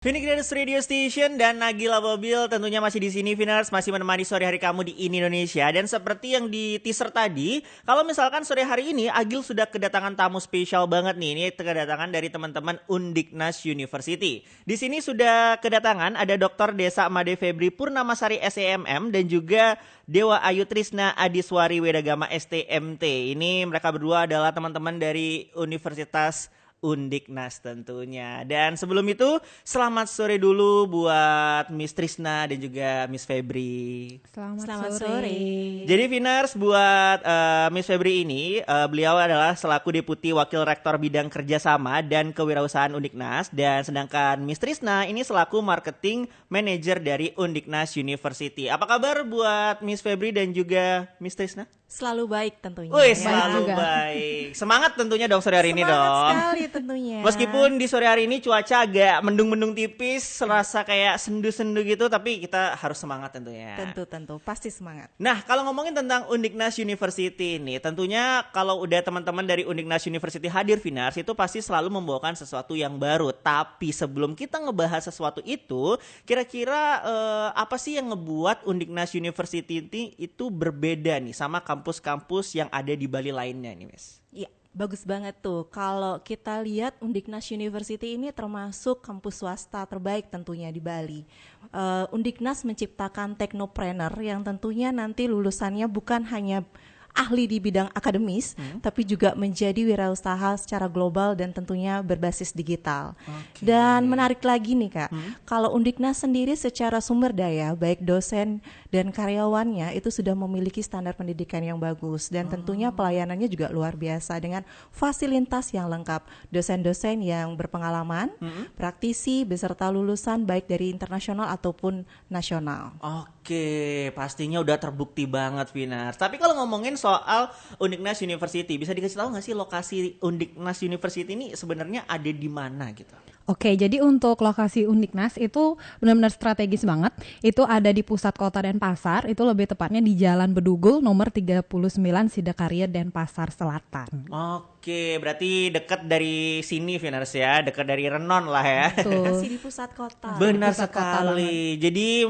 Phoenix Radio Station dan Nagila Bobil tentunya masih di sini, Viners, masih menemani sore hari kamu di Ini Indonesia. Dan seperti yang di teaser tadi, kalau misalkan sore hari ini Agil sudah kedatangan tamu spesial banget nih. Ini kedatangan dari teman-teman Undiknas University. Di sini sudah kedatangan ada Dr. Desa Made Febri Purnamasari SEMM dan juga Dewa Ayu Trisna Adiswari Wedagama STMT. Ini mereka berdua adalah teman-teman dari Universitas Undiknas tentunya. Dan sebelum itu selamat sore dulu buat Miss Trisna dan juga Miss Febri. Selamat sore. Jadi Viners, buat Miss Febri ini beliau adalah selaku Deputi Wakil Rektor Bidang Kerjasama dan Kewirausahaan Undiknas, dan sedangkan Miss Trisna ini selaku Marketing Manager dari Undiknas University. Apa kabar buat Miss Febri dan juga Miss Trisna? Selalu baik tentunya. Wih, selalu baik. Semangat tentunya dong sore hari ini dong. Semangat sekali tentunya. Meskipun di sore hari ini cuaca agak mendung-mendung tipis, serasa kayak sendu-sendu gitu, tapi kita harus semangat tentunya. Tentu, pasti semangat. Nah, kalau ngomongin tentang Undiknas University ini, tentunya kalau udah teman-teman dari Undiknas University hadir, Vinars, itu pasti selalu membawakan sesuatu yang baru. Tapi sebelum kita ngebahas sesuatu itu, kira-kira apa sih yang ngebuat Undiknas University itu berbeda nih sama kampus-kampus yang ada di Bali lainnya nih, Miss? Iya, bagus banget tuh. Kalau kita lihat Undiknas University ini termasuk kampus swasta terbaik tentunya di Bali. Undiknas menciptakan teknopreneur yang tentunya nanti lulusannya bukan hanya ahli di bidang akademis, tapi juga menjadi wirausaha secara global dan tentunya berbasis digital. Dan menarik lagi nih Kak, kalau Undiknas sendiri secara sumber daya, baik dosen dan karyawannya itu sudah memiliki standar pendidikan yang bagus, dan tentunya pelayanannya juga luar biasa dengan fasilitas yang lengkap, dosen-dosen yang berpengalaman, praktisi beserta lulusan baik dari internasional ataupun nasional. Oke, pastinya udah terbukti banget, Vinars. Tapi kalau ngomongin soal Undiknas University, bisa dikasih tahu nggak sih lokasi Undiknas University ini sebenarnya ada di mana gitu? Oke, jadi untuk lokasi Undiknas itu benar-benar strategis banget. Itu ada di pusat kota Denpasar, itu lebih tepatnya di Jalan Bedugul nomor 39 Sidakarya Denpasar Selatan. Oke, berarti dekat dari sini, Vinars ya, dekat dari Renon lah ya. Masih di pusat kota. Benar sekali. Jadi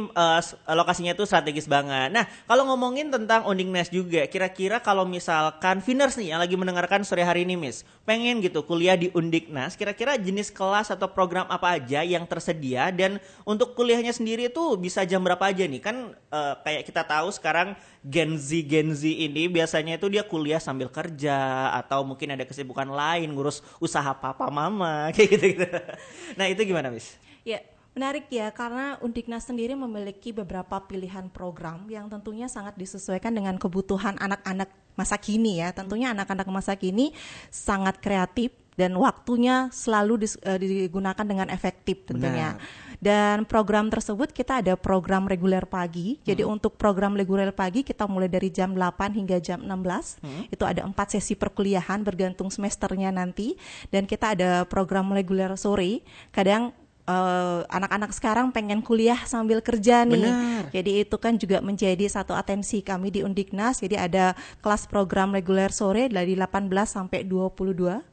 lokasinya tuh strategis banget. Nah, kalau ngomongin tentang Undiknas juga, kira-kira kalau misalkan Vinars nih yang lagi mendengarkan sore hari ini, Miss, pengen gitu kuliah di Undiknas, kira-kira jenis kelas atau program apa aja yang tersedia, dan untuk kuliahnya sendiri tuh bisa jam berapa aja nih? Kan kayak kita tahu sekarang Gen Z ini biasanya itu dia kuliah sambil kerja atau mungkin ada kesibukan lain, ngurus usaha papa mama kayak gitu-gitu. Nah, itu gimana, Miss? Ya, menarik ya, karena Undiknas sendiri memiliki beberapa pilihan program yang tentunya sangat disesuaikan dengan kebutuhan anak-anak masa kini ya. Tentunya anak-anak masa kini sangat kreatif dan waktunya selalu digunakan dengan efektif tentunya. Dan program tersebut kita ada program reguler pagi. Jadi untuk program reguler pagi kita mulai dari jam 8 hingga jam 16. Itu ada 4 sesi perkuliahan bergantung semesternya nanti. Dan kita ada program reguler sore. Kadang anak-anak sekarang pengen kuliah sambil kerja nih. Benar. Jadi itu kan juga menjadi satu atensi kami di Undiknas. Jadi ada kelas program reguler sore dari 18 sampai 22.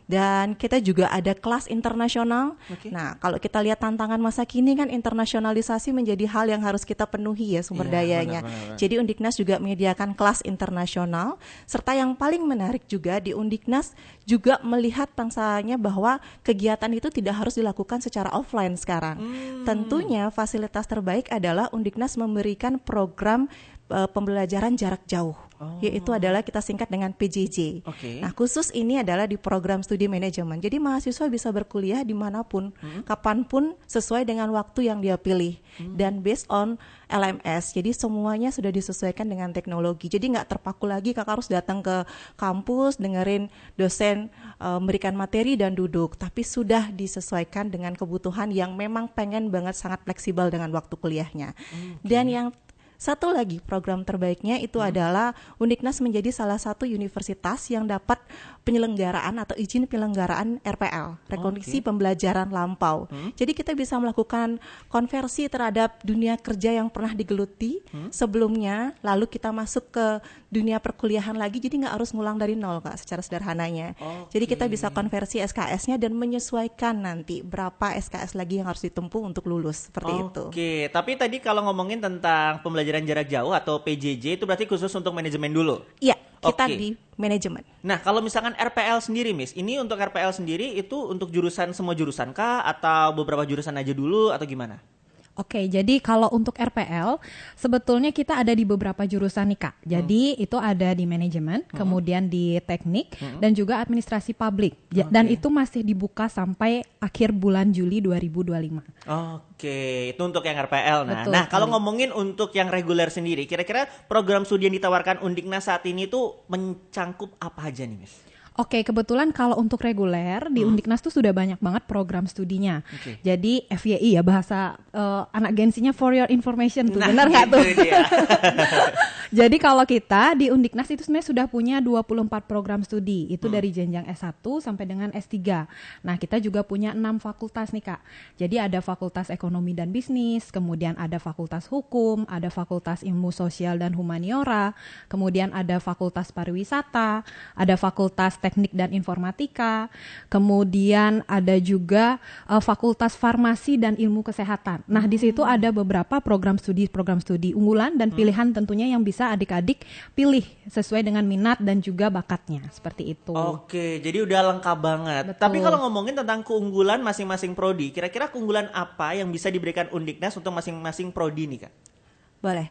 Dan kita juga ada kelas internasional. Nah, kalau kita lihat tantangan masa kini kan internasionalisasi menjadi hal yang harus kita penuhi ya sumber dayanya. Benar. Jadi Undiknas juga menyediakan kelas internasional, serta yang paling menarik juga di Undiknas juga melihat bangsanya bahwa kegiatan itu tidak harus dilakukan secara offline sekarang. Tentunya fasilitas terbaik adalah Undiknas memberikan program pembelajaran jarak jauh, yaitu adalah kita singkat dengan PJJ. Nah, khusus ini adalah di program studi manajemen. Jadi mahasiswa bisa berkuliah dimanapun, kapanpun sesuai dengan waktu yang dia pilih, dan based on LMS. Jadi semuanya sudah disesuaikan dengan teknologi. Jadi nggak terpaku lagi kakak harus datang ke kampus, dengerin dosen memberikan materi dan duduk, tapi sudah disesuaikan dengan kebutuhan yang memang pengen banget sangat fleksibel dengan waktu kuliahnya. Dan yang Satu lagi program terbaiknya itu adalah Undiknas menjadi salah satu universitas yang dapat penyelenggaraan atau izin penyelenggaraan RPL, rekoneksi pembelajaran lampau. Jadi kita bisa melakukan konversi terhadap dunia kerja yang pernah digeluti sebelumnya, lalu kita masuk ke dunia perkuliahan lagi, jadi nggak harus ngulang dari nol, Kak, secara sederhananya. Jadi kita bisa konversi SKS-nya dan menyesuaikan nanti berapa SKS lagi yang harus ditempuh untuk lulus, seperti itu. Oke, tapi tadi kalau ngomongin tentang pembelajaran jarak jauh atau PJJ itu berarti khusus untuk manajemen dulu? Iya, kita Oke. di manajemen. Nah, kalau misalkan RPL sendiri, Miss, ini untuk RPL sendiri itu untuk jurusan semua jurusan kah atau beberapa jurusan aja dulu atau gimana? Oke, jadi kalau untuk RPL sebetulnya kita ada di beberapa jurusan nih Kak. Jadi itu ada di manajemen, kemudian di teknik dan juga administrasi publik. Dan itu masih dibuka sampai akhir bulan Juli 2025. Oke, itu untuk yang RPL. Betul Nah, kalau sekali. ngomongin untuk yang reguler sendiri, kira-kira program studi yang ditawarkan Undiknas saat ini tuh mencangkup apa aja nih, Miss? Oke, kebetulan kalau untuk reguler di Undiknas tuh sudah banyak banget program studinya. Oke. Jadi FYI ya, bahasa anak gensinya for your information tuh, benar nggak tuh? itu dia. Jadi kalau kita di Undiknas itu sebenarnya sudah punya 24 program studi. Itu dari jenjang S1 sampai dengan S3. Nah, kita juga punya 6 fakultas nih, Kak. Jadi ada Fakultas Ekonomi dan Bisnis, kemudian ada Fakultas Hukum, ada Fakultas Ilmu Sosial dan Humaniora, kemudian ada Fakultas Pariwisata, ada Fakultas Teknik dan Informatika, kemudian ada juga Fakultas Farmasi dan Ilmu Kesehatan. Nah, di situ ada beberapa program studi unggulan dan pilihan tentunya yang bisa adik-adik pilih sesuai dengan minat dan juga bakatnya, seperti itu. Oke, jadi udah lengkap banget. Betul. Tapi kalau ngomongin tentang keunggulan masing-masing prodi, kira-kira keunggulan apa yang bisa diberikan Undiknas untuk masing-masing prodi nih, Kak? Boleh.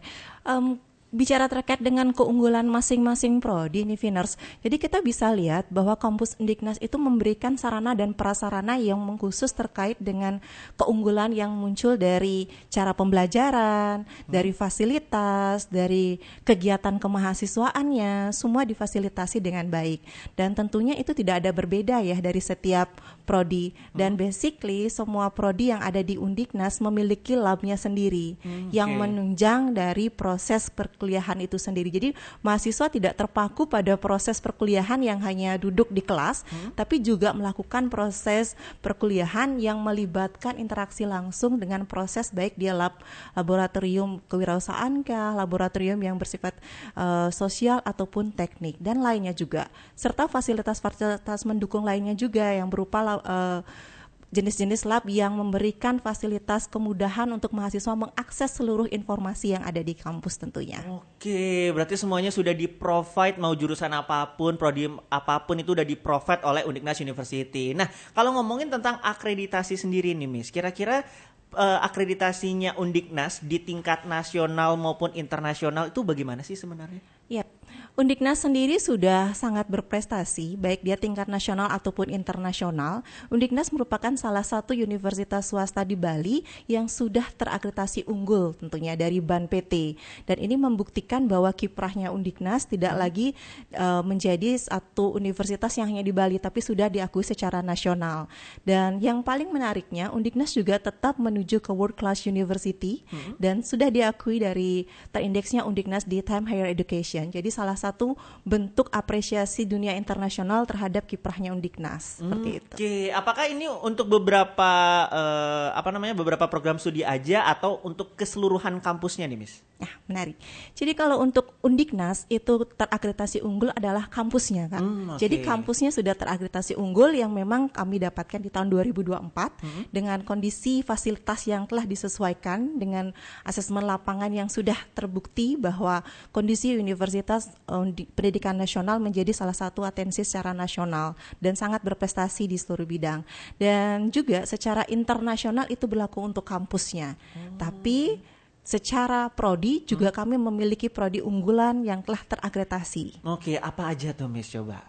Bicara terkait dengan keunggulan masing-masing prodi nih, Viners. Jadi kita bisa lihat bahwa kampus Undiknas itu memberikan sarana dan prasarana yang mengkhusus terkait dengan keunggulan yang muncul dari cara pembelajaran, dari fasilitas, dari kegiatan kemahasiswaannya, semua difasilitasi dengan baik. Dan tentunya itu tidak ada berbeda ya dari setiap prodi. Dan basically semua prodi yang ada di Undiknas memiliki labnya sendiri yang Oke. menunjang dari proses perkuliahan itu sendiri. Jadi mahasiswa tidak terpaku pada proses perkuliahan yang hanya duduk di kelas, tapi juga melakukan proses perkuliahan yang melibatkan interaksi langsung dengan proses baik dia laboratorium kewirausahaan kah, laboratorium yang bersifat sosial ataupun teknik dan lainnya juga. Serta fasilitas-fasilitas mendukung lainnya juga yang berupa jenis-jenis lab yang memberikan fasilitas kemudahan untuk mahasiswa mengakses seluruh informasi yang ada di kampus tentunya. Oke, berarti semuanya sudah di-provide, mau jurusan apapun, prodi apapun itu udah di-provide oleh Undiknas University. Nah, kalau ngomongin tentang akreditasi sendiri nih, Miss, kira-kira akreditasinya Undiknas di tingkat nasional maupun internasional itu bagaimana sih sebenarnya? Yap, Undiknas sendiri sudah sangat berprestasi, baik dia tingkat nasional ataupun internasional. Undiknas merupakan salah satu universitas swasta di Bali yang sudah terakreditasi unggul tentunya dari BAN PT. Dan ini membuktikan bahwa kiprahnya Undiknas tidak lagi menjadi satu universitas yang hanya di Bali, tapi sudah diakui secara nasional. Dan yang paling menariknya, Undiknas juga tetap menuju ke World Class University dan sudah diakui dari terindeksnya Undiknas di Time Higher Education. Jadi salah satu bentuk apresiasi dunia internasional terhadap kiprahnya Undiknas seperti itu. Oke, apakah ini untuk beberapa beberapa program studi aja atau untuk keseluruhan kampusnya nih, Miss? Nah, menarik. Jadi kalau untuk Undiknas itu terakreditasi unggul adalah kampusnya, Kak. Oke. Jadi kampusnya sudah terakreditasi unggul yang memang kami dapatkan di tahun 2024 dengan kondisi fasilitas yang telah disesuaikan dengan asesmen lapangan yang sudah terbukti bahwa kondisi Universitas Pendidikan Nasional menjadi salah satu atensi secara nasional dan sangat berprestasi di seluruh bidang. Dan juga secara internasional itu berlaku untuk kampusnya. Tapi secara prodi juga kami memiliki prodi unggulan yang telah terakreditasi. Oke, apa aja tuh, Miss, coba?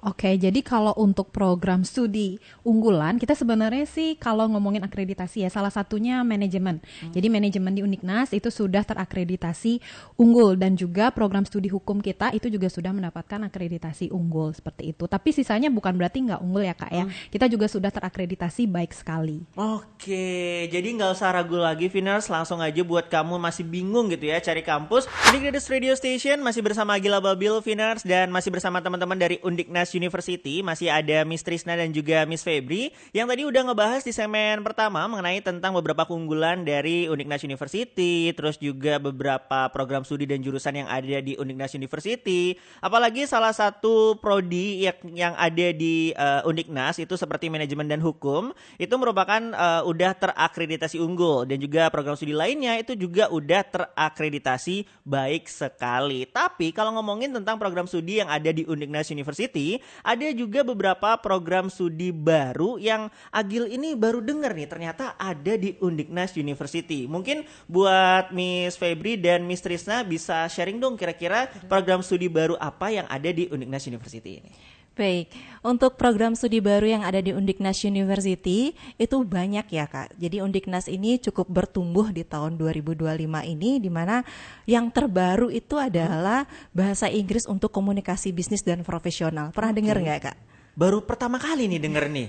Oke, jadi kalau untuk program studi unggulan, kita sebenarnya sih kalau ngomongin akreditasi ya, salah satunya manajemen. Jadi manajemen di Uniknas itu sudah terakreditasi unggul dan juga program studi hukum kita itu juga sudah mendapatkan akreditasi unggul seperti itu. Tapi sisanya bukan berarti nggak unggul ya Kak ya. Kita juga sudah terakreditasi baik sekali. Oke, jadi nggak usah ragu lagi Viners, langsung aja buat kamu masih bingung gitu ya cari kampus. Uniknas Radio Station masih bersama Agila Babil Viners dan masih bersama teman-teman dari Uniknas University. Masih ada Miss Trisna dan juga Miss Febri yang tadi udah ngebahas di segmen pertama mengenai tentang beberapa keunggulan dari Uniknas University, terus juga beberapa program studi dan jurusan yang ada di Uniknas University. Apalagi salah satu prodi yang ada di Uniknas itu seperti manajemen dan hukum itu merupakan udah terakreditasi unggul, dan juga program studi lainnya itu juga udah terakreditasi baik sekali. Tapi kalau ngomongin tentang program studi yang ada di Uniknas University, ada juga beberapa program studi baru yang Agil ini baru dengar nih ternyata ada di Uniknas University. Mungkin buat Miss Febri dan Miss Trisna bisa sharing dong kira-kira program studi baru apa yang ada di Uniknas University ini. Baik, untuk program studi baru yang ada di Undiknas University itu banyak ya Kak. Jadi Undiknas ini cukup bertumbuh di tahun 2025 ini, di mana yang terbaru itu adalah bahasa Inggris untuk komunikasi bisnis dan profesional. Pernah dengar nggak Kak? Baru pertama kali nih denger nih.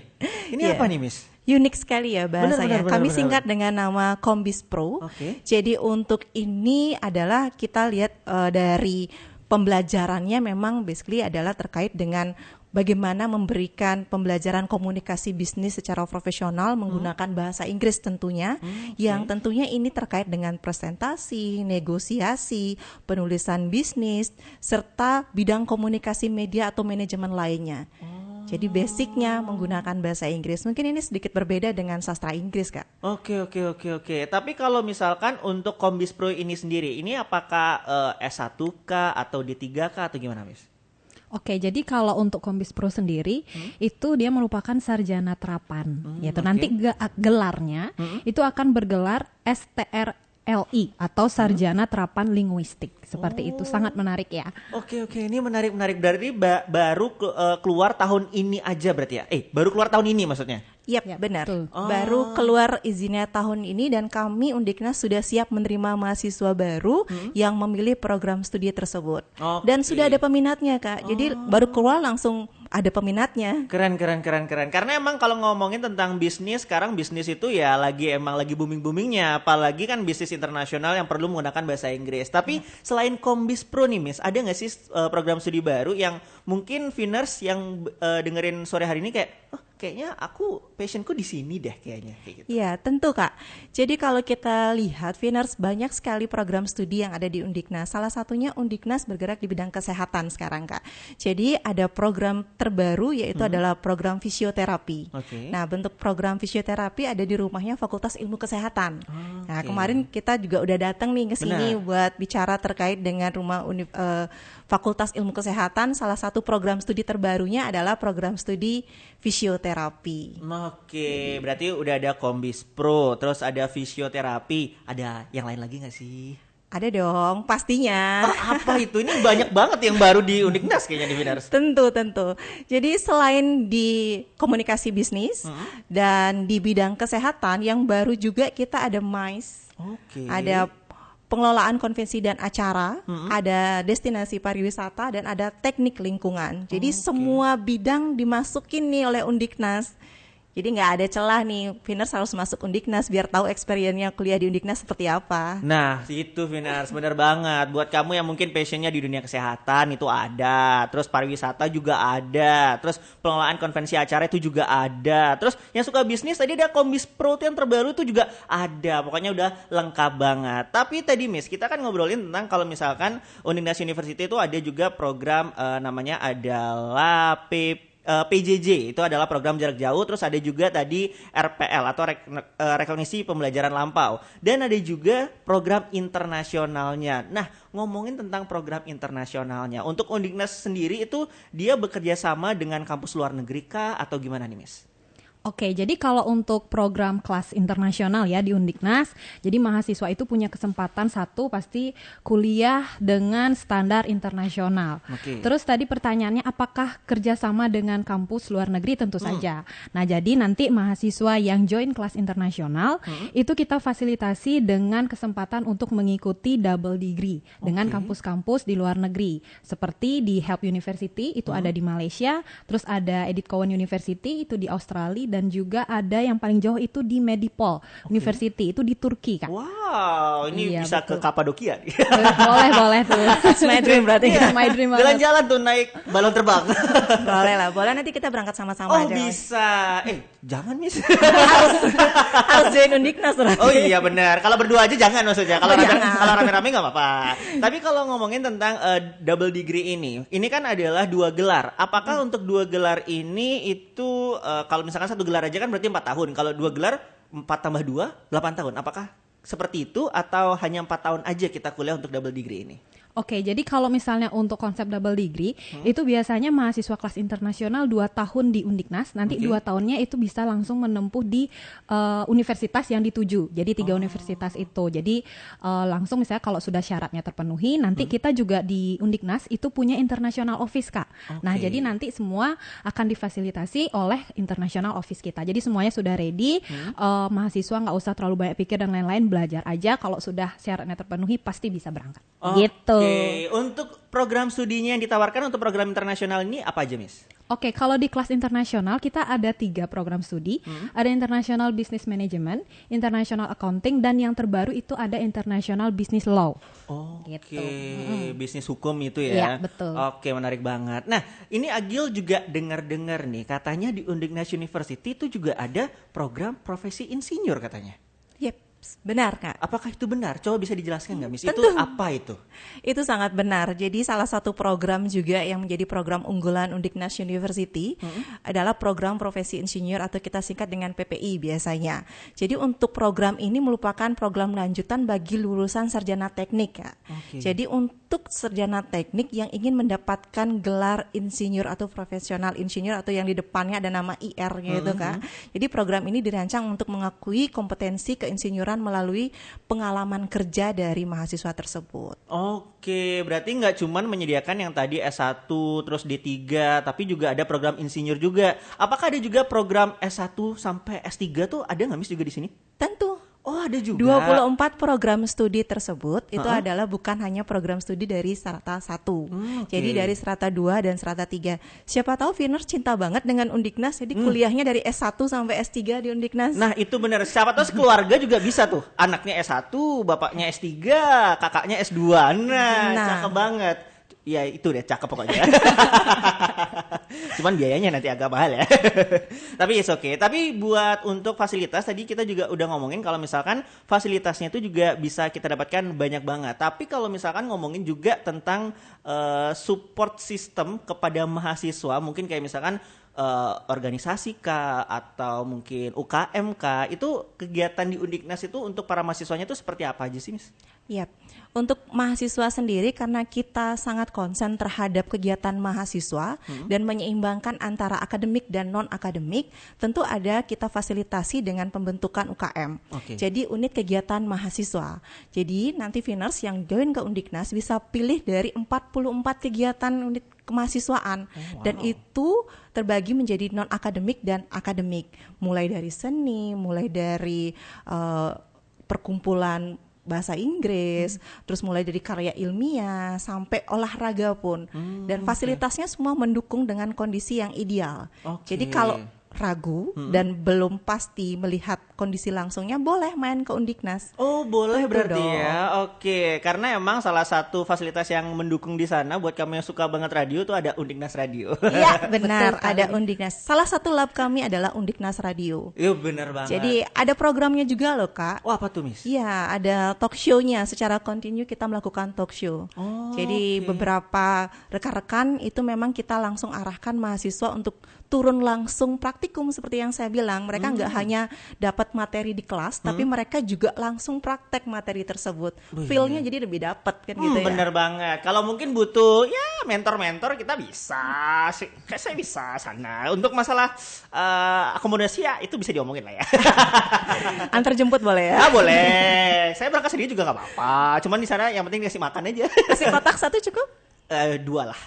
Ini apa nih Miss? Unik sekali ya bahasanya. Benar, Kami singkat dengan nama Kombis Pro. Jadi untuk ini adalah kita lihat dari pembelajarannya memang basically adalah terkait dengan bagaimana memberikan pembelajaran komunikasi bisnis secara profesional menggunakan bahasa Inggris tentunya, yang tentunya ini terkait dengan presentasi, negosiasi, penulisan bisnis, serta bidang komunikasi media atau manajemen lainnya. Jadi basicnya menggunakan bahasa Inggris. Mungkin ini sedikit berbeda dengan sastra Inggris, Kak. Oke. Tapi kalau misalkan untuk Kombis Pro ini sendiri, ini apakah S1K atau D3K atau gimana, Miss? Oke, jadi kalau untuk Kombis Pro sendiri itu dia merupakan sarjana terapan, yaitu nanti gelarnya itu akan bergelar STRLI atau sarjana terapan linguistik. Seperti itu, sangat menarik ya. Oke, ini menarik. Berarti baru keluar tahun ini aja berarti ya? Baru keluar tahun ini maksudnya? Yap, benar. Baru keluar izinnya tahun ini dan kami Undiknas sudah siap menerima mahasiswa baru yang memilih program studi tersebut. Dan sudah ada peminatnya, Kak. Jadi baru keluar langsung ada peminatnya. Keren. Karena emang kalau ngomongin tentang bisnis, sekarang bisnis itu ya lagi booming-boomingnya. Apalagi kan bisnis internasional yang perlu menggunakan bahasa Inggris. Tapi selain Kombis Pro nih, Miss, ada nggak sih program studi baru yang mungkin Viners yang dengerin sore hari ini kayak, kayaknya passionku di sini deh kayaknya kayak gitu. Iya, tentu Kak. Jadi kalau kita lihat Viners banyak sekali program studi yang ada di Undiknas. Salah satunya Undiknas bergerak di bidang kesehatan sekarang Kak. Jadi ada program terbaru yaitu adalah program fisioterapi. Nah, bentuk program fisioterapi ada di rumahnya Fakultas Ilmu Kesehatan. Nah, kemarin kita juga udah datang nih ke sini buat bicara terkait dengan rumah Fakultas Ilmu Kesehatan. Salah satu program studi terbarunya adalah program studi fisioterapi. Oke, berarti udah ada Kombis Pro, terus ada fisioterapi, ada yang lain lagi nggak sih? Ada dong, pastinya. Apa itu? Ini banyak banget yang baru di Undiknas kayaknya di Viners. Tentu. Jadi selain di komunikasi bisnis dan di bidang kesehatan, yang baru juga kita ada MICE, ada pengelolaan konvensi dan acara, ada destinasi pariwisata, dan ada teknik lingkungan. Jadi semua bidang dimasukin nih oleh Undiknas. Jadi nggak ada celah nih, Viners harus masuk Undiknas biar tahu experience-nya kuliah di Undiknas seperti apa. Nah, itu Viners, bener banget. Buat kamu yang mungkin passionnya di dunia kesehatan itu ada, terus pariwisata juga ada, terus pengelolaan konvensi acara itu juga ada, terus yang suka bisnis tadi ada Kombis Pro yang terbaru itu juga ada. Pokoknya udah lengkap banget. Tapi tadi Miss, kita kan ngobrolin tentang kalau misalkan Undiknas University itu ada juga program namanya adalah PJJ, itu adalah program jarak jauh. Terus ada juga tadi RPL atau rekognisi pembelajaran lampau, dan ada juga program internasionalnya. Nah, ngomongin tentang program internasionalnya, untuk Undiknas sendiri itu dia bekerja sama dengan kampus luar negeri kah atau gimana nih, Miss? Oke, jadi kalau untuk program kelas internasional ya di Undiknas, jadi mahasiswa itu punya kesempatan satu pasti kuliah dengan standar internasional. Oke. Terus tadi pertanyaannya apakah kerjasama dengan kampus luar negeri? Tentu saja. Nah, jadi nanti mahasiswa yang join kelas internasional itu kita fasilitasi dengan kesempatan untuk mengikuti double degree dengan kampus-kampus di luar negeri. Seperti di Help University itu ada di Malaysia, terus ada Edith Cowan University itu di Australia, dan juga ada yang paling jauh itu di Medipol University itu di Turki, Kak. Wow, ini Iya, bisa ke betul. Kapadokia. Boleh tuh. It's my dream berarti. Iya, my dream banget. Jalan-jalan tuh naik balon terbang. Boleh lah, boleh nanti kita berangkat sama-sama Oh aja. Mas. bisa. Jangan Miss. Harus join Undiknas berarti. Oh iya benar. Kalau berdua aja jangan maksudnya. Kalau Oh, jangan. kalau rame-rame nggak apa-apa. Tapi kalau ngomongin tentang double degree ini kan adalah 2 gelar. Apakah untuk 2 gelar ini itu kalau misalkan 1 gelar aja kan berarti 4 tahun. Kalau 2 gelar 4 tambah 2 8 tahun. Apakah seperti itu atau hanya 4 tahun aja kita kuliah untuk double degree ini? Oke, jadi kalau misalnya untuk konsep double degree, itu biasanya mahasiswa kelas internasional 2 tahun di Undiknas, nanti 2 tahunnya itu bisa langsung menempuh di universitas yang dituju. Jadi 3 universitas itu. Jadi langsung misalnya kalau sudah syaratnya terpenuhi, nanti kita juga di Undiknas itu punya international office, Kak. Nah, jadi nanti semua akan difasilitasi oleh international office kita. Jadi semuanya sudah ready, mahasiswa nggak usah terlalu banyak pikir dan lain-lain, belajar aja. Kalau sudah syaratnya terpenuhi, pasti bisa berangkat. Gitu. Oke, untuk program studinya yang ditawarkan untuk program internasional ini apa aja, Miss? Oke, kalau di kelas internasional kita ada 3 program studi. Ada International Business Management, International Accounting, dan yang terbaru itu ada International Business Law. Oke, Gitu. bisnis hukum itu ya. Iya, betul. Oke, menarik banget. Nah, ini Agil juga dengar-dengar nih, katanya di Undiknas University itu juga ada program profesi insinyur katanya. Yep, benar Kak. Apakah itu benar? Coba bisa dijelaskan nggak, Miss? Tentu. Itu apa itu? Itu sangat benar. Jadi salah satu program juga yang menjadi program unggulan Undiknas University adalah program profesi insinyur atau kita singkat dengan PPI biasanya. Jadi untuk program ini merupakan program lanjutan bagi lulusan sarjana teknik, Kak. Oke. Jadi untuk sarjana teknik yang ingin mendapatkan gelar insinyur atau profesional insinyur atau yang di depannya ada nama IR gitu, Kak. Jadi program ini dirancang untuk mengakui kompetensi keinsinyuran melalui pengalaman kerja dari mahasiswa tersebut. Oke, berarti nggak cuman menyediakan yang tadi S1 terus D3, tapi juga ada program insinyur juga. Apakah ada juga program S1 sampai S3 tuh ada nggak, Miss, juga di sini? Tentu. Oh, ada juga. 24 program studi tersebut itu adalah bukan hanya program studi dari strata 1. Oke. Jadi dari strata 2 dan strata 3. Siapa tahu Viners cinta banget dengan Undiknas, jadi kuliahnya dari S1 sampai S3 di Undiknas. Nah, itu benar. Siapa tahu keluarga juga bisa tuh. Anaknya S1, bapaknya S3, kakaknya S2. Nah, cakep banget. Ya itu deh, cakep pokoknya. Cuman biayanya nanti agak mahal ya. Tapi it's okay. Tapi buat untuk fasilitas tadi kita juga udah ngomongin kalau misalkan fasilitasnya itu juga bisa kita dapatkan banyak banget. Tapi kalau misalkan ngomongin juga tentang support system kepada mahasiswa, mungkin kayak misalkan organisasi kah atau mungkin UKM kah, itu kegiatan di Undiknas itu untuk para mahasiswanya itu seperti apa aja sih, Miss? Yap. Untuk mahasiswa sendiri karena kita sangat konsen terhadap kegiatan mahasiswa dan menyeimbangkan antara akademik dan non-akademik, tentu ada kita fasilitasi dengan pembentukan UKM. Oke. Jadi unit kegiatan mahasiswa. Jadi nanti Viners yang join ke Undiknas bisa pilih dari 44 kegiatan unit kemahasiswaan dan itu terbagi menjadi non-akademik dan akademik. Mulai dari seni, mulai dari perkumpulan bahasa Inggris, terus mulai dari karya ilmiah sampai olahraga pun, dan fasilitasnya semua mendukung dengan kondisi yang ideal. Oke. Jadi kalau ragu dan belum pasti melihat kondisi langsungnya, boleh main ke Undiknas. Oh boleh Tentu berarti dong. ya. Oke, karena emang salah satu fasilitas yang mendukung di sana buat kamu yang suka banget radio tuh ada Undiknas Radio. Iya benar, Betul sekali. ada Undiknas. Salah satu lab kami adalah Undiknas Radio. Iya benar banget. Jadi ada programnya juga loh Kak. wah, apa tuh, Miss? Iya, ada talk show-nya. Secara kontinu kita melakukan talk show. Oh, Jadi oke. beberapa rekan-rekan itu memang kita langsung arahkan mahasiswa untuk turun langsung praktikum seperti yang saya bilang. Mereka nggak hanya dapat materi di kelas, tapi mereka juga langsung praktek materi tersebut. Feel-nya jadi lebih dapat kan gitu ya. Bener banget. Kalau mungkin butuh ya mentor-mentor kita bisa. Kayak saya bisa sana. Untuk masalah akomodasi ya itu bisa diomongin lah ya. Antar jemput boleh ya? Ah boleh. Saya berangkat sendiri juga nggak apa-apa. Cuman di sana yang penting dikasih makan aja. Kasih kotak satu cukup? 2 lah.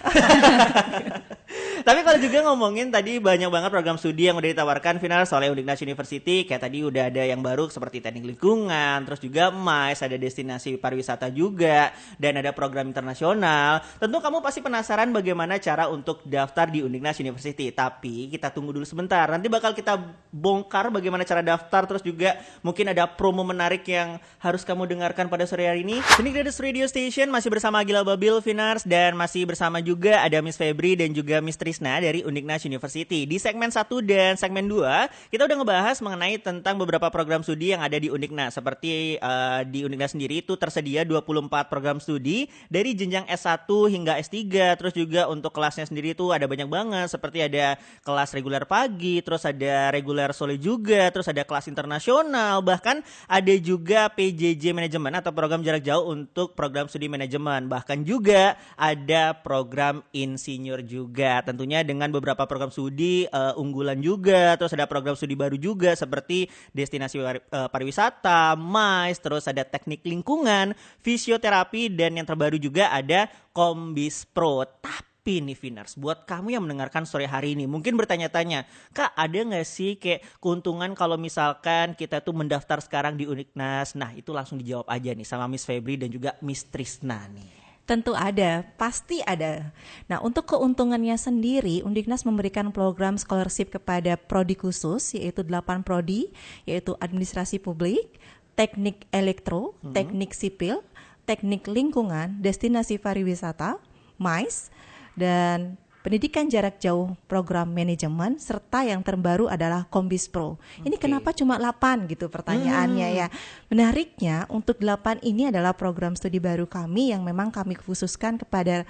Tapi kalau juga ngomongin tadi banyak banget program studi yang udah ditawarkan Finars oleh Undiknas University. Kayak tadi udah ada yang baru seperti teknik lingkungan, terus juga MICE, ada destinasi pariwisata juga, dan ada program internasional. Tentu kamu pasti penasaran bagaimana cara untuk daftar di Undiknas University. Tapi kita tunggu dulu sebentar. Nanti bakal kita bongkar bagaimana cara daftar, terus juga mungkin ada promo menarik yang harus kamu dengarkan pada sore hari ini. Sini Gratis Radio Station masih bersama Agila Babil, Finars, dan masih bersama juga ada Miss Febri dan juga Miss Trisna dari Undiknas University. Di segmen 1 dan segmen 2, kita udah ngebahas mengenai tentang beberapa program studi yang ada di Undiknas. Seperti di Undiknas sendiri itu tersedia 24 program studi dari jenjang S1 hingga S3. Terus juga untuk kelasnya sendiri itu ada banyak banget. Seperti ada kelas reguler pagi, terus ada reguler sore juga, terus ada kelas internasional, bahkan ada juga PJJ manajemen atau program jarak jauh untuk program studi manajemen. Bahkan juga ada program insinyur juga, tentunya dengan beberapa program studi unggulan juga. Terus ada program studi baru juga seperti destinasi pariwisata, MICE, terus ada teknik lingkungan, fisioterapi, dan yang terbaru juga ada Kombis Pro. Tapi nih Finars, buat kamu yang mendengarkan sore hari ini mungkin bertanya-tanya, Kak, ada nggak sih kayak keuntungan kalau misalkan kita tuh mendaftar sekarang di Undiknas? Nah itu langsung dijawab aja nih sama Miss Febri dan juga Miss Trisna nih. Tentu ada, pasti ada. Nah, untuk keuntungannya sendiri, Undiknas memberikan program scholarship kepada prodi khusus, yaitu 8 prodi, yaitu administrasi publik, teknik elektro, teknik sipil, teknik lingkungan, destinasi pariwisata, MICE, dan pendidikan jarak jauh program manajemen, serta yang terbaru adalah Kombis Pro. Ini kenapa cuma 8 gitu pertanyaannya ya. Menariknya untuk 8 ini adalah program studi baru kami yang memang kami khususkan kepada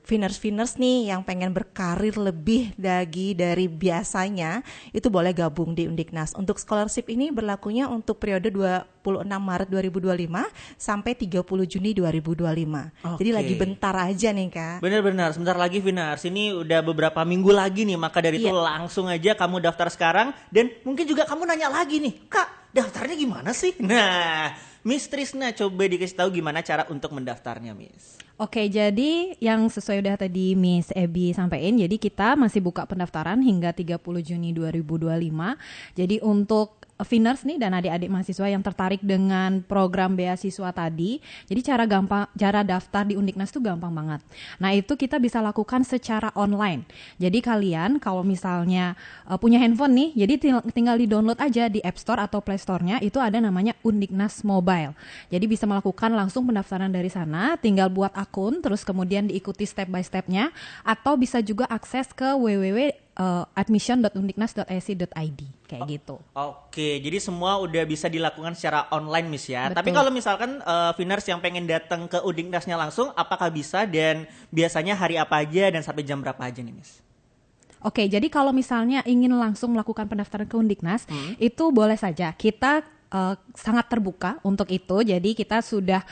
Finers nih yang pengen berkarir lebih lagi dari biasanya, itu boleh gabung di Undiknas. Untuk scholarship ini berlakunya untuk periode 26 Maret 2025 sampai 30 Juni 2025. Jadi lagi bentar aja nih Kak. Benar-benar, sebentar lagi Finars. Ini udah beberapa minggu lagi nih, maka dari itu langsung aja kamu daftar sekarang. Dan mungkin juga kamu nanya lagi nih, Kak, daftarnya gimana sih? Nah, Miss Trisna coba dikasih tahu gimana cara untuk mendaftarnya, Miss. Oke, jadi yang sesuai udah tadi Miss Ebi sampaikan, jadi kita masih buka pendaftaran hingga 30 Juni 2025. Jadi untuk Finers nih dan adik-adik mahasiswa yang tertarik dengan program beasiswa tadi, jadi cara daftar di Undiknas tuh gampang banget. Nah itu kita bisa lakukan secara online. Jadi kalian kalau misalnya punya handphone nih, jadi tinggal di-download aja di App Store atau Play Store-nya, itu ada namanya Undiknas Mobile. Jadi bisa melakukan langsung pendaftaran dari sana, tinggal buat akun, terus kemudian diikuti step by step-nya, atau bisa juga akses ke admission.undiknas.ac.id kayak gitu. Oke, jadi semua udah bisa dilakukan secara online, Miss ya. Betul. Tapi kalau misalkan Finers yang pengen datang ke Undiknasnya langsung, apakah bisa dan biasanya hari apa aja dan sampai jam berapa aja nih, Miss? Oke, jadi kalau misalnya ingin langsung melakukan pendaftaran ke Undiknas, itu boleh saja. Kita sangat terbuka untuk itu. Jadi kita sudah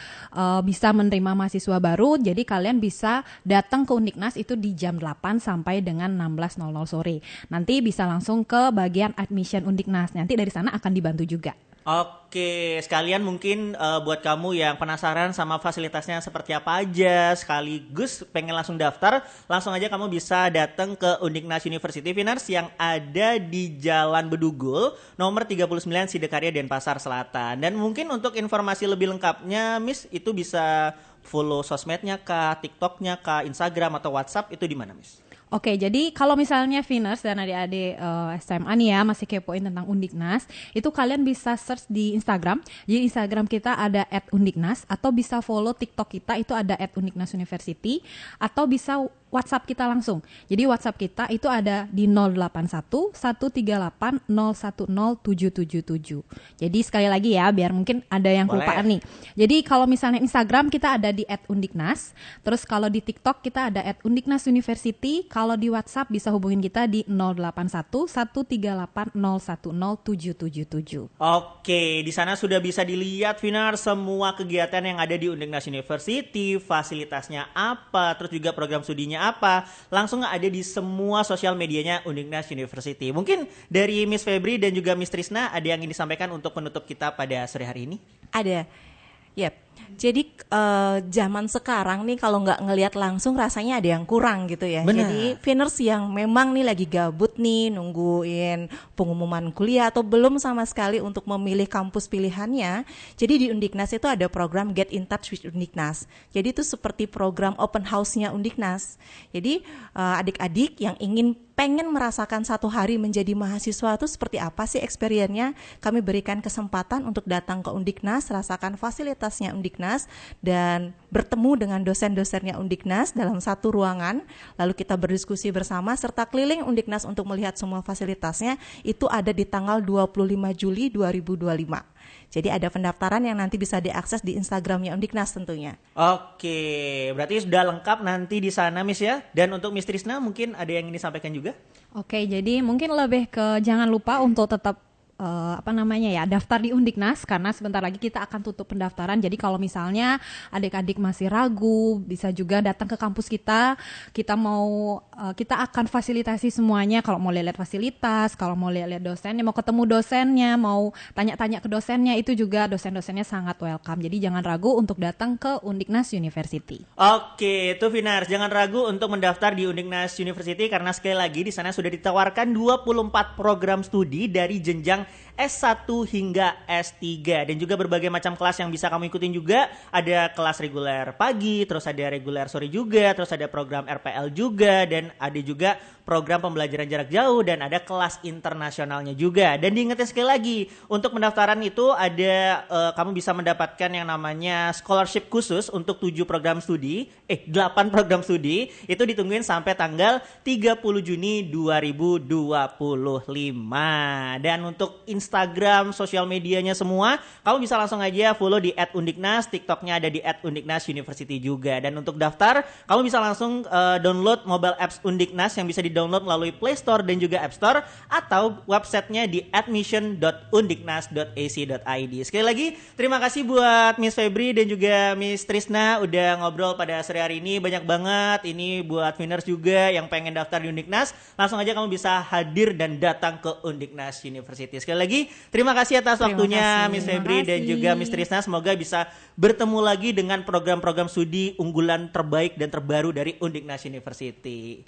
bisa menerima mahasiswa baru. Jadi kalian bisa datang ke Undiknas itu di jam 8 sampai dengan 16.00 sore. Nanti bisa langsung ke bagian admission Undiknas. Nanti dari sana akan dibantu juga. Oke, sekalian mungkin buat kamu yang penasaran sama fasilitasnya seperti apa aja, sekaligus pengen langsung daftar, langsung aja kamu bisa datang ke Undiknas University Finers yang ada di Jalan Bedugul, nomor 39 Sidekarya, Denpasar Selatan. Dan mungkin untuk informasi lebih lengkapnya, Miss, itu bisa follow sosmednya kah, TikToknya kah, Instagram atau WhatsApp, itu di mana, Miss? Oke, jadi kalau misalnya Finers dan adik-adik SMA nih ya masih kepoin tentang Undiknas, itu kalian bisa search di Instagram. Jadi Instagram kita ada @undiknas, atau bisa follow TikTok kita itu ada @undiknasuniversity, atau bisa WhatsApp kita langsung. Jadi WhatsApp kita itu ada di 081 138 010 777. Jadi sekali lagi ya, biar mungkin ada yang kelupaan nih. Jadi kalau misalnya Instagram kita ada di @undiknas, terus kalau di TikTok kita ada @undiknas University, kalau di WhatsApp bisa hubungin kita di 081 138 010 777. Oke, di sana sudah bisa dilihat Vinar semua kegiatan yang ada di Undiknas University, fasilitasnya apa, terus juga program studinya apa, langsung ada di semua sosial medianya Undiknas University. Mungkin dari Miss Febri dan juga Miss Trisna ada yang ingin disampaikan untuk penutup kita pada sore hari ini? Ada. Yep. Jadi zaman sekarang nih kalau nggak ngelihat langsung rasanya ada yang kurang gitu ya. Benar. Jadi Viners yang memang nih lagi gabut nih nungguin pengumuman kuliah atau belum sama sekali untuk memilih kampus pilihannya. Jadi di Undiknas itu ada program Get in Touch with Undiknas. Jadi itu seperti program open house-nya Undiknas. Jadi adik-adik yang pengen merasakan satu hari menjadi mahasiswa itu seperti apa sih experience-nya, kami berikan kesempatan untuk datang ke Undiknas, rasakan fasilitasnya Undiknas, dan bertemu dengan dosen-dosennya Undiknas dalam satu ruangan, lalu kita berdiskusi bersama, serta keliling Undiknas untuk melihat semua fasilitasnya. Itu ada di tanggal 25 Juli 2025. Jadi ada pendaftaran yang nanti bisa diakses di Instagramnya Undiknas tentunya. Oke, berarti sudah lengkap nanti di sana Miss ya. Dan untuk Miss Trisna mungkin ada yang ingin disampaikan juga? Oke, jadi mungkin lebih ke jangan lupa untuk tetap daftar di Undiknas, karena sebentar lagi kita akan tutup pendaftaran. Jadi kalau misalnya adik-adik masih ragu, bisa juga datang ke kampus kita. Kita akan fasilitasi semuanya. Kalau mau lihat fasilitas, kalau mau lihat dosennya, mau ketemu dosennya, mau tanya-tanya ke dosennya, itu juga dosen-dosennya sangat welcome. Jadi jangan ragu untuk datang ke Undiknas University. Oke, itu Vinars, jangan ragu untuk mendaftar di Undiknas University karena sekali lagi di sana sudah ditawarkan 24 program studi dari jenjang S1 hingga S3 dan juga berbagai macam kelas yang bisa kamu ikutin juga. Ada kelas reguler pagi, terus ada reguler sore juga, terus ada program RPL juga, dan ada juga program pembelajaran jarak jauh, dan ada kelas internasionalnya juga. Dan diingetin sekali lagi, untuk pendaftaran itu ada kamu bisa mendapatkan yang namanya scholarship khusus untuk 8 program studi, itu ditungguin sampai tanggal 30 Juni 2025. Dan untuk Instagram, sosial medianya semua, kamu bisa langsung aja follow di @undiknas, TikToknya ada di @undiknas University juga. Dan untuk daftar, kamu bisa langsung download mobile apps Undiknas yang bisa di-download melalui Play Store dan juga App Store, atau websitenya di admission.undiknas.ac.id. Sekali lagi, terima kasih buat Miss Febri dan juga Miss Trisna udah ngobrol pada sore hari ini. Banyak banget ini buat Viners juga yang pengen daftar di Undiknas. Langsung aja kamu bisa hadir dan datang ke Undiknas University. Sekali lagi, terima kasih atas waktunya Miss Febri dan juga Miss Trisna. Semoga bisa bertemu lagi dengan program-program studi unggulan terbaik dan terbaru dari Undiknas University.